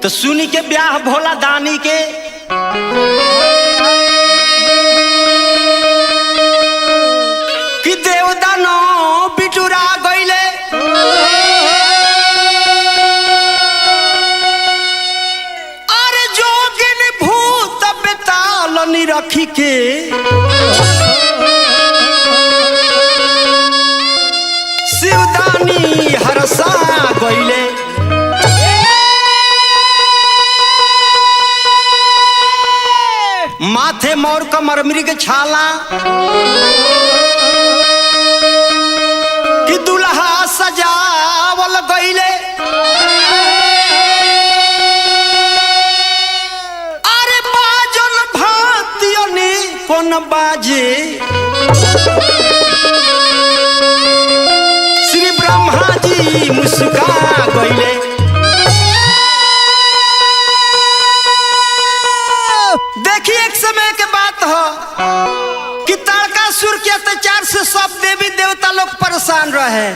तो सुनी के ब्याह भोला दानी के कि देवदानो बिटुरा गईले अरे जोगिन भूत बेताल निरखी के शिवदानी हरसा गईले माथे मोर कमर मृग छाला कि दुल्हा सजावल गईले अरे बाजल भातियनी कोन बाजे श्री ब्रह्मा जी मुस्का गईले देखिए एक समय के बात हो कि तारकासुर के अत्याचार से सब देवी देवता लोग परेशान रहे।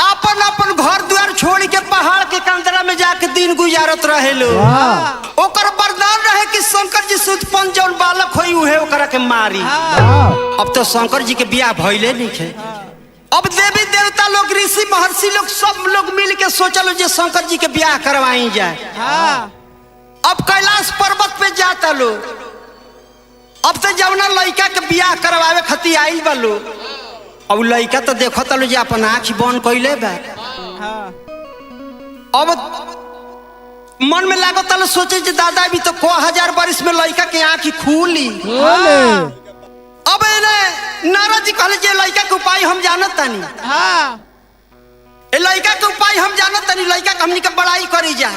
अपन अपन घर द्वार छोड़ के पहाड़ के कंदरा में जाके दिन गुजारत रहे लोग। ओकर वरदान रहे कि शंकर जी से उत्पन्न जौन बालक होई उहे ओकरा के मारी। अब तो शंकर जी के बियाह भइले नहीं थे। अब देवी देवता लोग ऋषि महर्षि लोग सब लोग मिल के सोचल जे शंकर जी के बियाह करवाई जाए। अब कैलाश पर्वत पे जाता लो। अब तो जवना लड़का के बियाह करवावे खातिर आइल बा लो। अब लड़का तो देखो तलो जे अपन आँख बंद कइले बा। अब मन में लागो तलो सोचे जे दादा भी तो 1000 वर्ष में लड़का के आँख खुली। अब नारद जी कहले जे लड़का के उपाय हम जानत तानी। लड़का के उपाय हम जानत तनी। लड़का के हमनी के बड़ाई करी जा।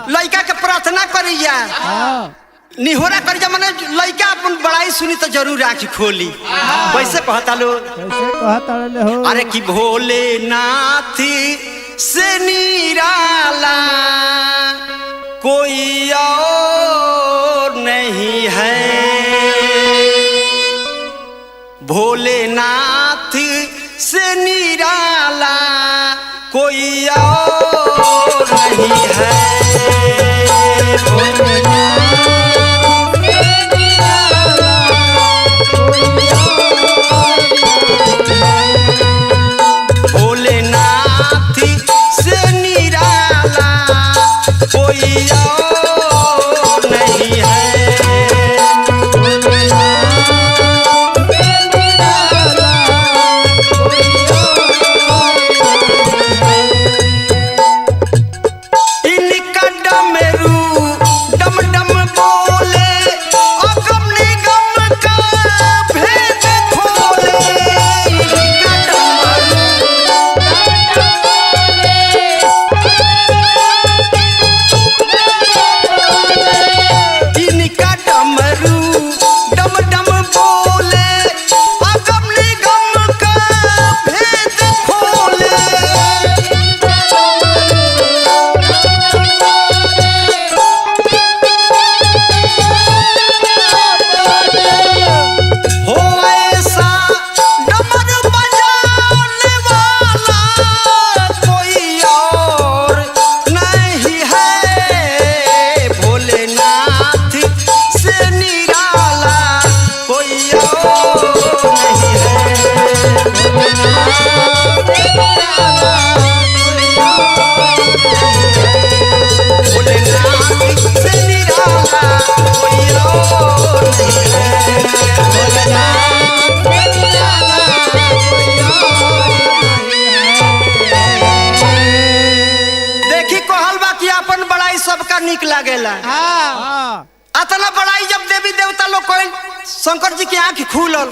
लड़का के प्रार्थना करी जा। निहोरा करी जा माने लड़का अपन बड़ाई सुनी तो जरूर आँख खोली। वैसे कहता लो अरे कि भोलेनाथ से निराला कोई और नहीं है। भोलेनाथ से निराला कोई और नहीं है। भोलेनाथ से निराला कोई और नहीं है। निक लागेला। अतना बड़ाई जब देवी देवता लोग कोई शंकर जी की आँख खुलल।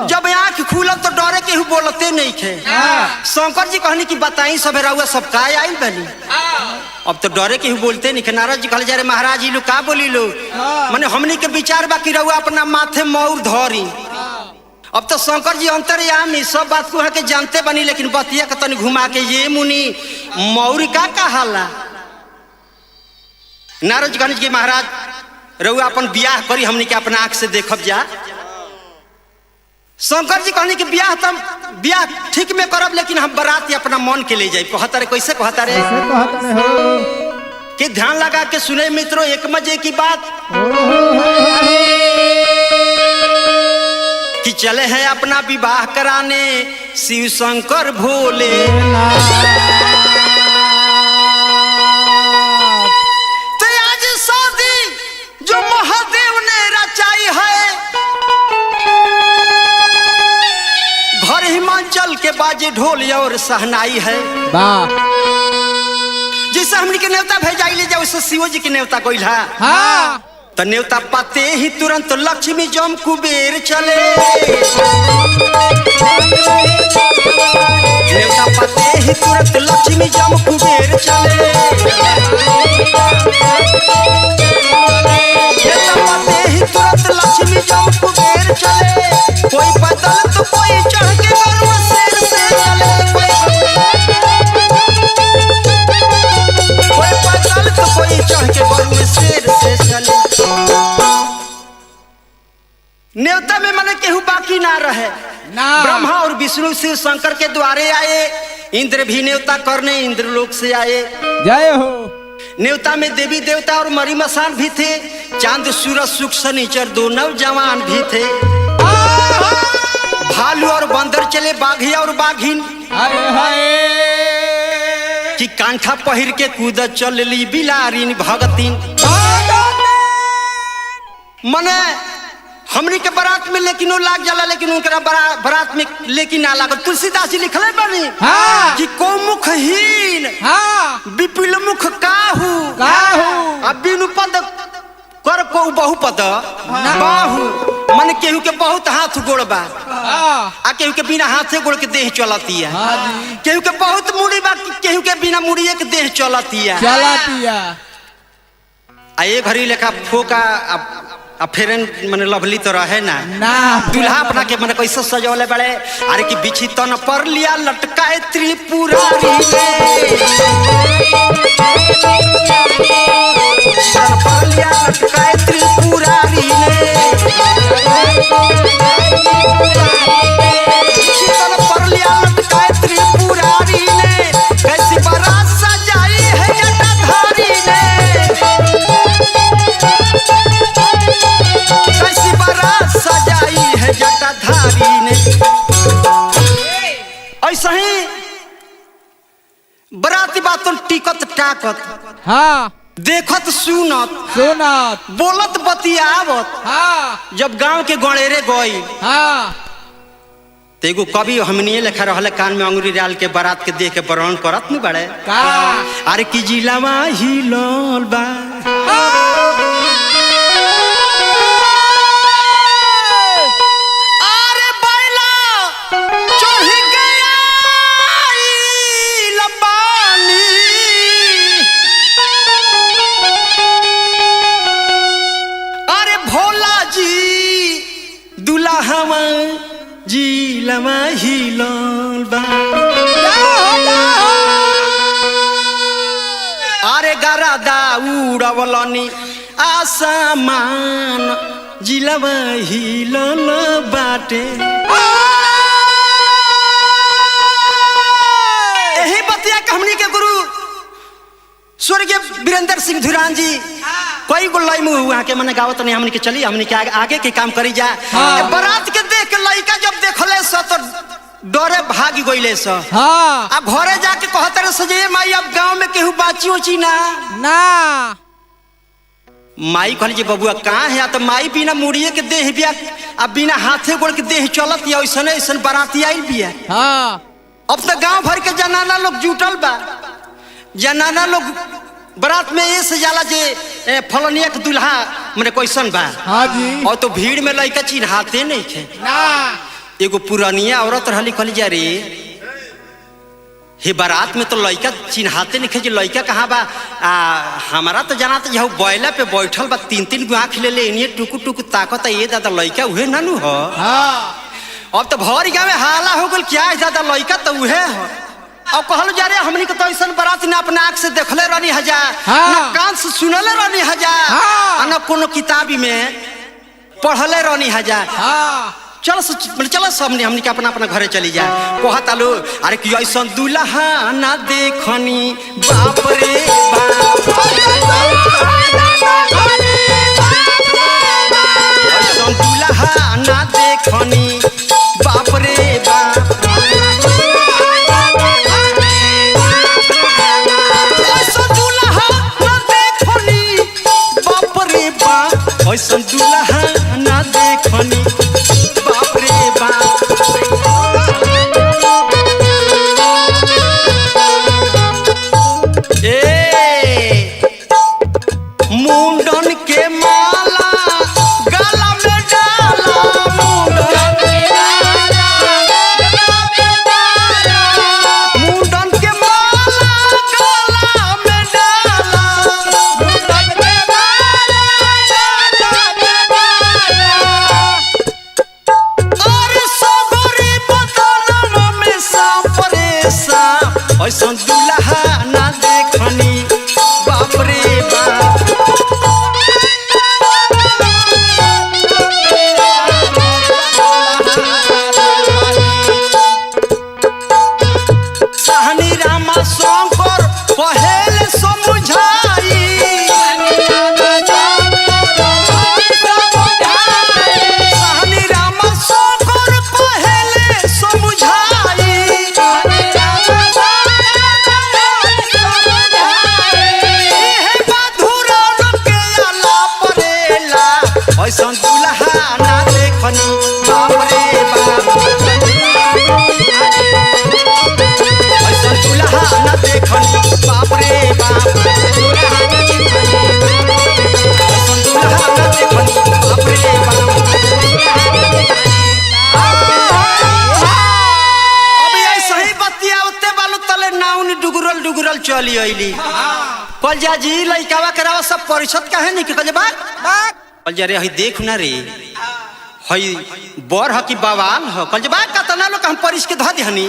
जब आँख खुलल तो डरे के हु बोलते नहीं थे। शंकर जी कहनी कि बताई सब रउआ सब का आइल बनी। अब तो डरे के हु बोलते नहीं थे। नारद जी कहले जा महाराज जी लोग का बोली लो माने हमनी के विचार बाकी रउआ अपना माथे मौर धरी। अब तो शंकर जी अंतर्यामी सब बात को के जानते बनी लेकिन बतिया के तनी घुमा के ये मुनि मौरी का कहाला। नारद जी कहनी कि महाराज रउआ अपन बियाह करी हमनी के अपना आँख से देखब जा। शंकर जी कहनी कि बियाह ठीक में करब लेकिन हम बारात अपना मन के ले जाए। कहता रे कैसे कहता रे कि ध्यान लगा के सुने मित्रों एक मजे की बात कि चले हैं अपना विवाह कराने शिव शंकर भोले। तो आज शादी जो महादेव ने रचाई है घर हिमाचल के बाजे ढोल और सहनाई है। जैसे हमनी के नेवता भेजाई ले जाओ शिव जी के नेवता कोइल है। हाँ। तो नेवता पाते ही तुरंत लक्ष्मी जम कुबेर चले। नेवता पाते ही तुरंत लक्ष्मी जम कुबेर चले। नेवता पाते ही तुरंत लक्ष्मी जम कुबेर चले। कोई पैदल तो कोई चढ़ के गरुड़ शेर से चले। कोई पैदल तो कोई चढ़ के गरुड़ शेर से चले। नेवता में मने केहू बाकी ना रहे ना। ब्रह्मा और विष्णु शिव शंकर के द्वारे आए। इंद्र भी नेवता करने इंद्र लोक से आए। जय हो। नेवता में देवी देवता और मरी मसान भी थे। चांद सूरज सुख शनिचर दो नौजवान भी थे। भालू और बंदर चले बाघिया और बाघिन। कि कांठा पहिर के कूद चल ली बिलारिन भगतिन। मने हमनी के बारात में लेकिन वो लाग जाला लेकिन उनका बारात में लेकिन ना लागल। तुलसीदास जी लिखले बानी। हाँ। कि को मुखहीन विपुल मुख काहू अब बिनु पद कर को बहुपद बाहू। मन केहू के बहुत हाथ गोड़ बा आ केहू के बिना हाथे गोड़ के देह चलती है। केहू के बहुत मुड़ी बा केहू के बिना मुड़िए के देह चलती है। आ ये घड़ी लेखा फोका अब फिर मने लवली तो रहे ना दूल्हा अपना के मने कैसे सजौले बड़े। अरे कि बिछी तन पर लिया लटकाए त्रिपुरारी तन पर लिया लटकाए त्रिपुरारी बिछी तन पर लिया लटकाए त्रिपुरारी ने। कैसी बारात सजाई है जटाधारी ने। कैसी बारात सजाई है जटाधारी ने। ऐसा ही बराती बातों टिकत टाकत। हाँ। देखत सुनत बोलत बतियावत। हाँ। जब गांव के गणेरे गई। हाँ। तेगो कभी हमनिए लेखा रहले कान में अंगुरी डाल के बारात के देख के वर्णन करत नहीं बड़े। अरे की जिलावा हिलल बा। जिलमा हिलल बा। अरे गरादा उड़वलनी आसमान जिलमा हिलल बाटे। यही बतिया हमनी के गुरु स्वर्गीय वीरेंद्र सिंह धुरान जी कोई गुल्लाई मुँह हुआ के मने गावत नहीं। हमनी के चली हमनी के आगे के काम करी जा। हाँ। बारात के देख के लड़का जब देखले सो तो डरे भाग गईले सो। हाँ। अब घरे जाके कहते रहे सजे माई अब गांव में केहू बाची उची ना माई कहली जी बबुआ कहाँ है। तो माई बिना मुड़िए के देह बिया अब बिना हाथे गोड़ के देह चलत या ऐसा ऐसा बाराती आई बिया। हाँ। अब तो गांव भर के जनाना लोग जुटल बा। जनाना लोग बारात में ये से जाला जे फलनिया के दूल्हा मने कैसन बा। हाँ जी। और तो भीड़ में लड़का चिन्हाते नहीं थे ना। एगो पुरानिया औरत रहली कहली जा रे हे बारात में तो लड़का चिन्हाते नहीं थे। लड़का कहाँ बा हमारा तो जाना तो बैला पे बैठल बा 3-3 गो आँख ले ले टुकु टुकु ताकत ये दादा लड़का उहे नानू हो। हाँ। अब तो भर गाँव में हाला हो गल क्या है दादा लड़का तो उहे हो। अब कहल जा रे हमनी के तो ऐसा बारात ने अपना आँख से देखले रहनी हजा। हाँ। ना कान से सुनले रहनी हजा। हाँ। ना कोनो किताबी में पढ़ले रहनी हजा। हाँ। चलो सबने हमनी के अपना अपना घरे चली जाए। कहता लो अरे कि ऐसा दूल्हा ना देखनी बाप रे बाप। चली अली कल जा जी लइकावा करावा सब परिषद काहे नहीं कि कल बा कल जा रे हई देख ना रे हई बर ह कि बवाल ह कल बा कतना लोग हम परिष के ध देहनी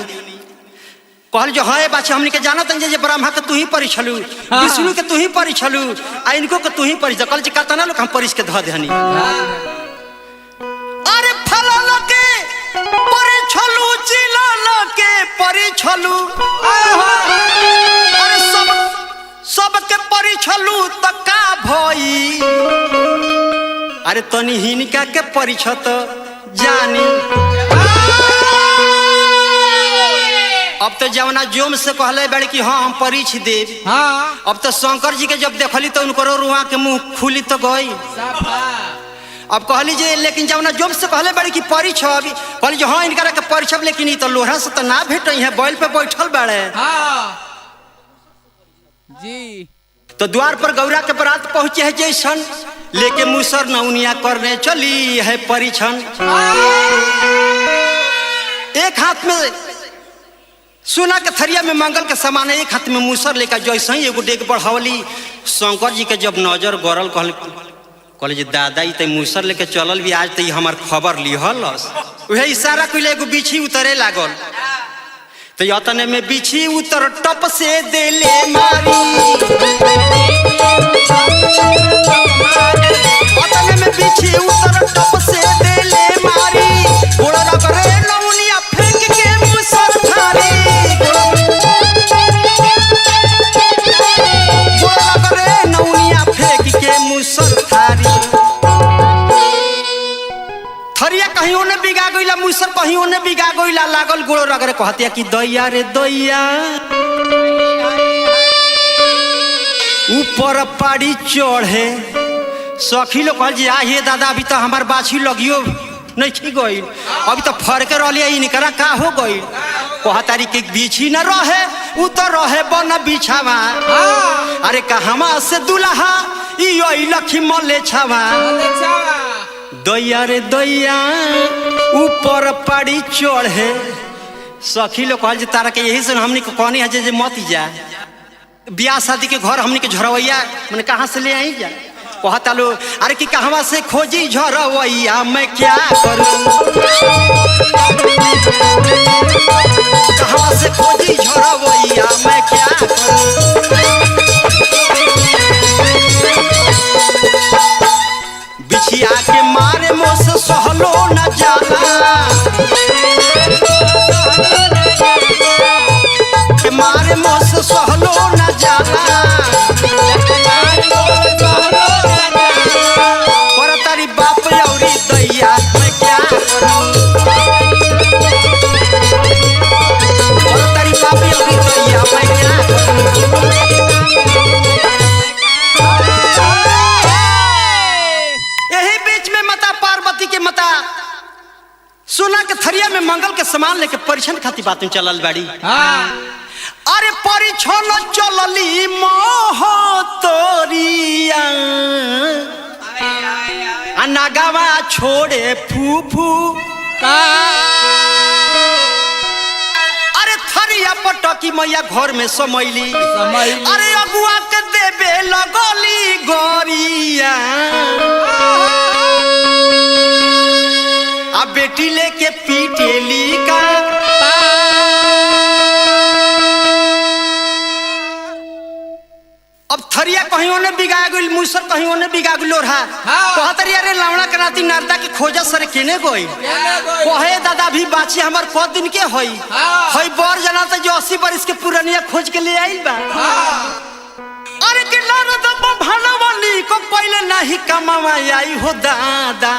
कहल जो है बाछा हमनी के जानत जे ब्रह्मा के तू ही परि छलू विष्णु के तू ही परि छलू आ इनको के तू ही परि कल कतना लोग हम परिष के ध देहनी अरे फलाल के परि छलू चिलाल के परि छलू अरे सब के परि छलू त का भई अरे तनी हिनका के परि छ त जानी अब तो जवना जोम से कहले बड़े कि हाँ हम परीछ देव हाँ। अब तो शंकर जी के जब देखली तो उनको रुआ के मुंह खुली तो गई अब कहली जे लेकिन जवना जोम से कहले बड़े कि परीछ अभी कहली जो हाँ इनका के परीछ लेकिन ई तो लोहा से तो ना भेट है बैल पे बैठल बड़े हाँ। जी तो द्वार पर गौरा के बरात पहुंचे है जैसन लेके मुसर नौनिया करने चली है परीक्षण एक हाथ में सोना के थरिया में मंगल के सामान एक हाथ में मूसर लेकर जैसे ही एगो डेग बढ़ावली शंकर जी के जब नजर गड़ल कहले जे दादा ई ते मूसर लेके चलल भी आज ते हमार खबर लिहलस वह इशारा कइले एगो बिछी उतरे लागल तो यतने में बिछी उतर टप से देले मारी यतने में बिछी उतर टप से देले मारी गोड़ रगरे नौनिया फेंक के मूसर थारी थरिया कहीं ओने बिगा गइला मुसर कहीं ओने बिगा गइला लागल गोड़ रगरे कहतिया कि दैया रे दैया ऊपर पाड़ी चढ़े सखी लोग कहल जे हे दादा अभी तो हमार बाछी लगियो नहीं खी गई अभी तो फरके रहलिए इनकरा का हो गई कहतारी के बिछी न रहे उ तो रहे बन बिछावा अरे कहवा से दुल्हा ई लखी मले छावा दैया रे दैया ऊपर पाड़ी चढ़े सखी लोग कहल जे तारा के यही से हमनी को कहनी है जे मत जा ब्याह शादी के घर हमनी के झरवैया मैंने कहाँ से ले आई जा कहता लो अरे कि कहवा से खोजी झरवैया मैं क्या करूं कहवा से खोजी झरवैया मैं क्या करूं बिछिया के मारे मोस सहलो न जाला के मारे मोस सहलो न जाला पर तारी बाप औरी दैया मैं क्या करूं पर तारी बाप औरी दैया मैं क्या करूं यही बीच में माता पार्वती के माता सोना के थरिया में मंगल के सामान लेके परीक्षण खाती बातें चलल बाड़ी अरे परीक्षण चलली मोहतरिया नागावा छोड़े फूफू अरे थरिया पटकी मैया घर में समैली अरे अगुआ के देवे लगली गोरिया अब बेटी लेके पीटेली का अब थरिया कहीं ओने बिगा गइल मुसर कहीं ओने बिगा गइल लोरहा कहतरी अरे लावड़ा कराती नारदा के खोजा सरे केने गई कहे दादा भी बाची हमर क दिन के होई हई बर जना त जो 80 बरिस के पुरानिया खोज के ले आइल बा अरे के नारदा भानवली को पहले नहीं कमावा आई हो दादा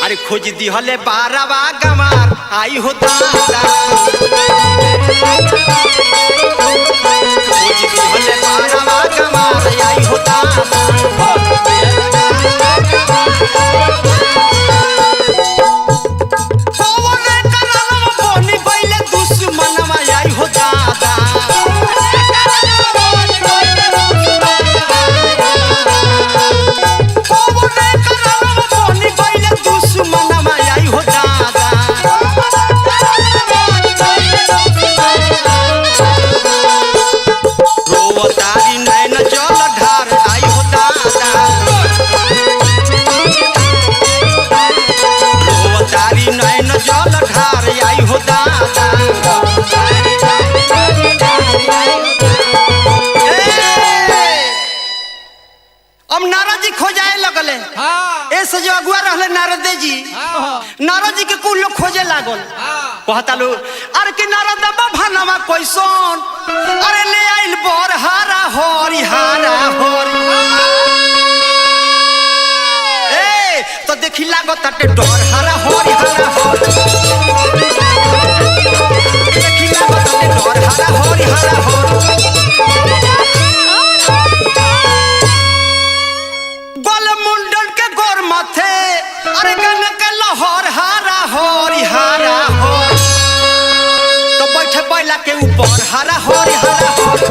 अरे खोज दी हले बारवा गमार आई हो दादा खोज दी हले बारवा गमार आई हो दादा ओने करलवा बोनी पहले दुश्मनवा आई हो दादा से जो अगुआ रहले नारद जी, नारद जी के कुल लोग खोजे लागल। कहता लो अरे कि नारद भनवा कैसन, अरे ले आइल बर हारा हरी हारा हरी। ए तो देखी लागत ताटे डर हारा हरी हारा हरी, देखी लागत ताटे डर हारा हरी हारा हरी। गोल मुंडन के गोर माथे, अरे गन के लहर हारा हरी हारा हरी। तो बैठे बैला के ऊपर हारा हरी हारा हरी,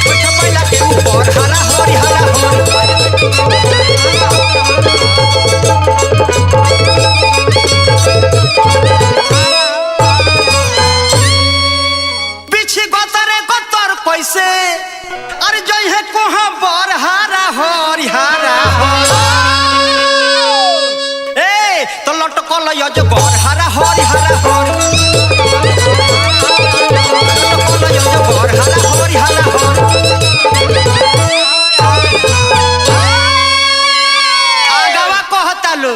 बैठे बैला के ऊपर हारा हरी हारा हरी। पीछे गोतरे गोतर पैसे, अरे जय है कोहा बर हारा हरी हारा हरी। ए तो लटकल यजगर हारा हरी हारा हरी, लटकल यजगर हारा हरी हारा हरी। आगवा कहता लो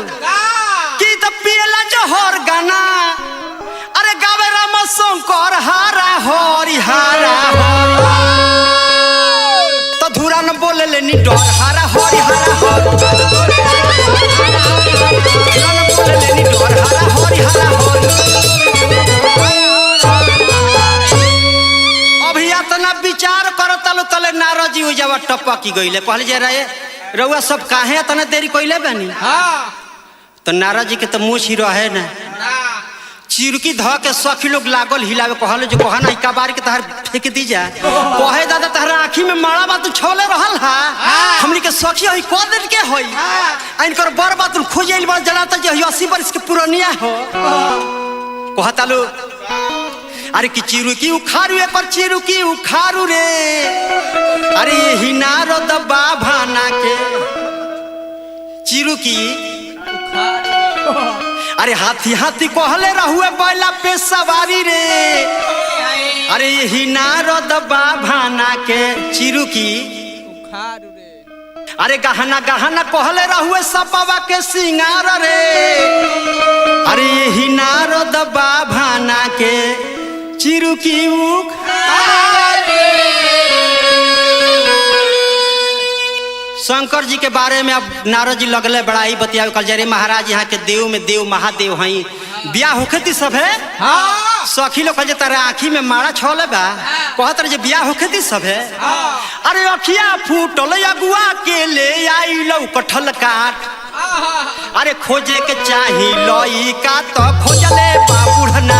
कि तो पियला जहर गाना, अरे गावे राम शंकर हारा हरी हारा हरी। तो धुरा न बोले लेनी डर हारा हरी हारा हरी, धुरा न बोले लेनी डर हारा हरी हारा हरी। अभी इतना विचार करता लो तले नारद जी उजावा टपकी गईले। कहले जे रे रउआ सब काहे इतना देरी कइले बानी। तो नारद जी के तो मुँह ही रहे ना, चिरकी ध के सखी लोग लागल हिलावे। कहले जो कहना इका बार के तहर फेंक दी जा। कहे दादा तहरा आँखी में माड़ा बात छोले रहल हा, हमनी के सखी हई क दिन के हई, इनकर बर बात खोजेल बस जलाता जे 80 वर्ष के पुरानिया हो। कहता लो अरे कि चिरुकी उखारू एक पर चिरुकी उखारू रे, अरे यही नारद बाभाना के चिरुकी अरे हाथी हाथी कहले रहुए बैला पे सवारी रे, अरे यही नारद बाभाना के चिरुकी अरे गहना गहना कहले रहुए सपवा के सिंगार रे, अरे यही नारद बाभाना के चिरुकी शंकर जी के बारे में अब नारद जी लगले बड़ाई बतिया। कल जरे महाराज यहाँ के देव में देव महादेव हई, बियाह होखती सब है। सखी लोग कहे तारे आँखी में माड़ा छोले बा, कहत रहे बियाह होखती सब है। अरे अखिया फूटल अगुआ के ले आई लो कठल काट, अरे खोजे के चाही लई का तो खोजले बाबूढ़ना,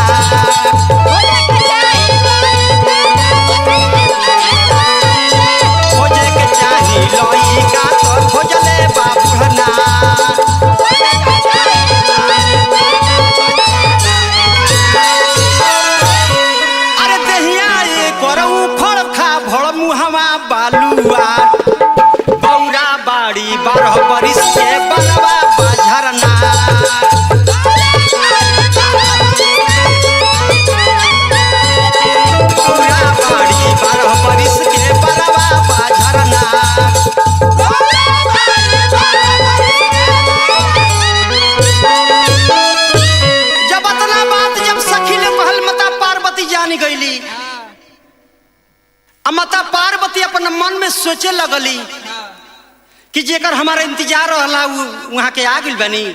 खोजे के चाही लई का तो खोजले बाबूढ़ना। अरे दहिया ये करऊ खड़ खा भड़ मुहवा बालुआ, बौरा बाड़ी 12 बरिस के बनवा बाझरना, बौरा बाड़ी 12 बरिस के बनवा बाझरना। जब अतना बात जब सखी ने कहल माता पार्वती जानी गईली, माता पार्वती अपन मन में सोचे लगली कि जेकर हमारा इंतजार रहला वहां के आ गइल बनी।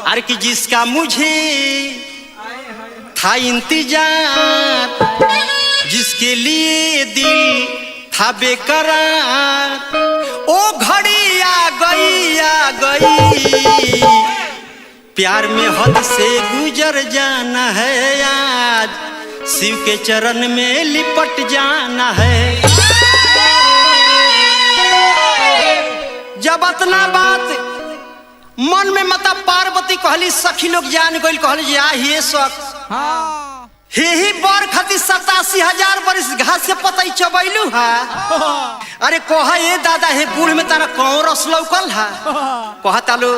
अरे कि जिसका मुझे था इंतजार, जिसके लिए दिल था बेकरार, ओ घड़ी आ गई, प्यार में हद से गुजर जाना है, आज शिव के चरण में लिपट जाना है। जब इतना बात मन में माता पार्वती कहली, सखी लोग जान गइल। कहली जे हे शक ही बर खातिर 87,000 बरिस घास से पतई चबैलू हा। अरे कह ए दादा हे बूढ़ में तारा कौन रस लौकल हा। कहता लो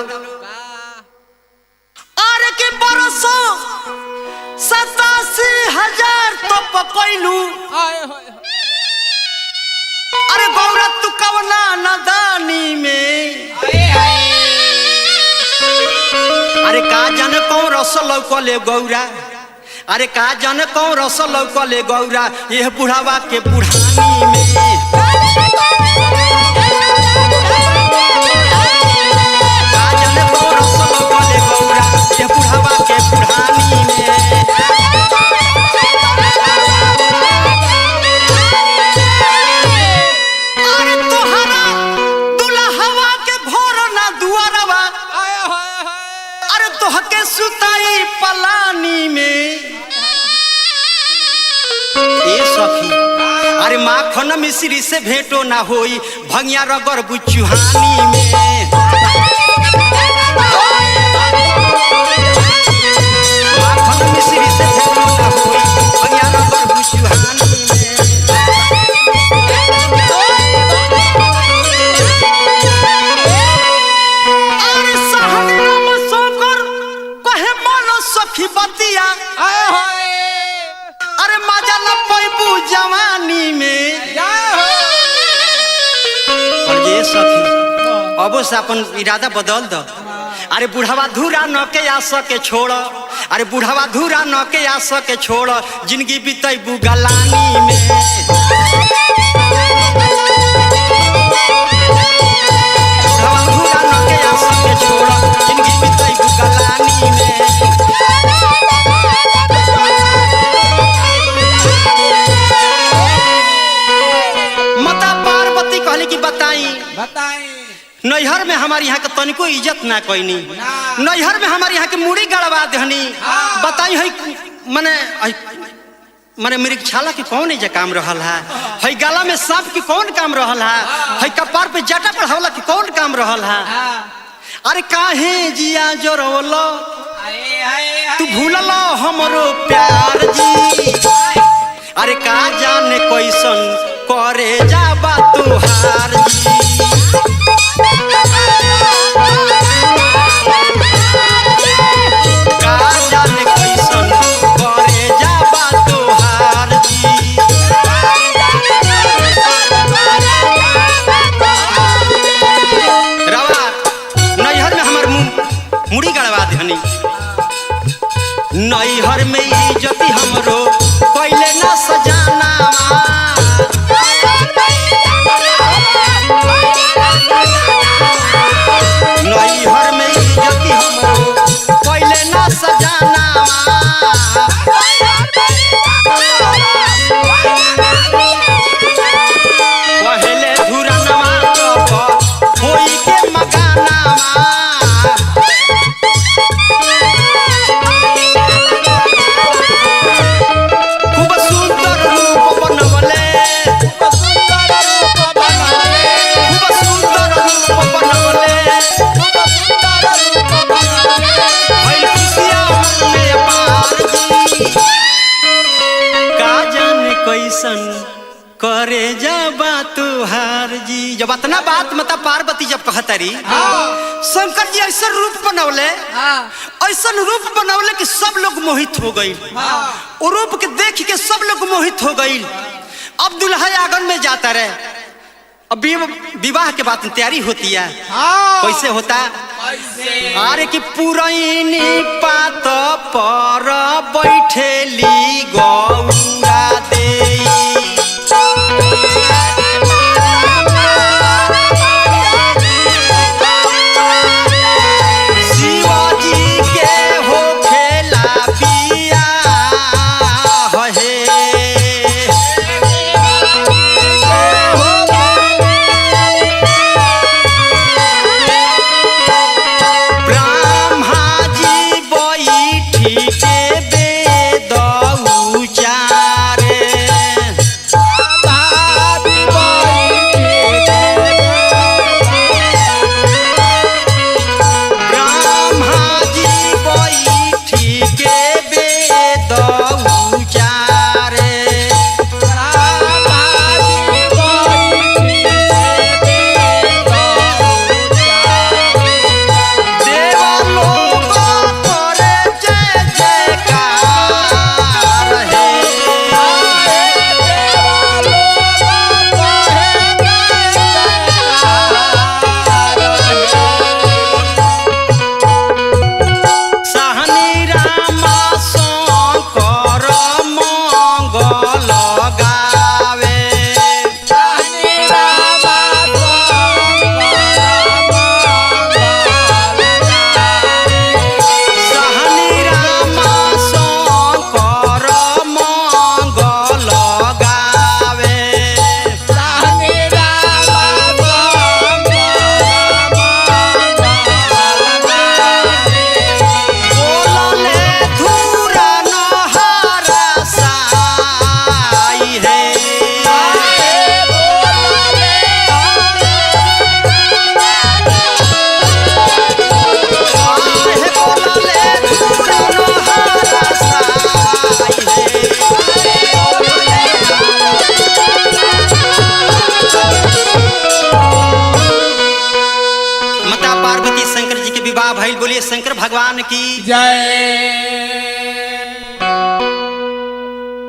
अरे के बरसो 87,000 तो पकैलू, अरे गौरा तू कवना नदानी में अरे का जाने कौन रस लौकले गौरा, अरे का जाने कौन रस लौकले गौरा ये बुढ़ावा के बुढ़ानी में। का जाने कौन रस लौकले गौरा ये बुढ़ावा के बुढ़ानी में। अरे तोहरा दुल्हवा के भोर ना दुआरवा, अरे तोहके सुताई पलानी में। ए सखी अरे माखन मिश्री से भेंटो ना होई भंगिया रगर बुचुहानी में। माखन मिश्री से भेंटो ना होई भंगिया रगर बुचुहानी में। अरे सहनी राम सोकर कहे मन सखी बतिया, अरे मजा न पैबू जवानी में। और ये सखी अब से अपन इरादा बदल दो। अरे बुढ़ावा धूरा न के आ सके छोड़, अरे बुढ़ावा धूरा न के आ सके छोड़ जिंदगी बीतेबू गलानी में। बुढ़ावा धूरा न के आ सके छोड़ जिंदगी बीतेबू गलानी में। माता पार्वती कहली कि बताई नैहर में हमारे यहाँ के तनिको इज्जत ना कोईनी, नैहर में हमारे यहाँ के मुड़ी गड़वा देहनी। बताई है मने मृगशाला के कौन एजा काम रहल है गला में सांप के कौन काम रहल है कपार पे जटा पढ़ावला के कौन काम रहल है। अरे काहे जिया जोरवलो तू भूललो हमरो प्यार जी, अरे का जाने कैसन करे जाबा तुहार जी। का जाने कैसन करे जाबा तुहार जी। रवा नैहर में हमार मुड़ी गड़वा देहनी, नैहर में इज्जती हमरो पहले ना सजाना। नैहर में इज्जती हमरो पहले ना सजाना। पहले धुरनमा होई के मगाना। खूब सुंदर रूप बनवले, खूब सुंदर रूप बनवले। भइल खुशियाँ मन में पार जी, का जाने कैसन करे जाबा तुहार जी। जब इतना बात माता पार्वती जब कहतरी शंकर जी ऐसा रूप बनवले, ऐसा रूप बनवले कि सब लोग मोहित हो गई। वो रूप के देख के सब लोग मोहित हो गई। अब दुल्हा आंगन में जाता रहे, अब विवाह के बाद तैयारी होती है। कैसे होता अरे कि पुरैनी पात पर बैठेली गौरा देई। शिवाजी के होखेला बियाह हे, ब्रह्मा जी बैठी के वेद उचारे। माता पार्वती शंकर जी के विवाह भइल। बोलिए शंकर भगवान की जय।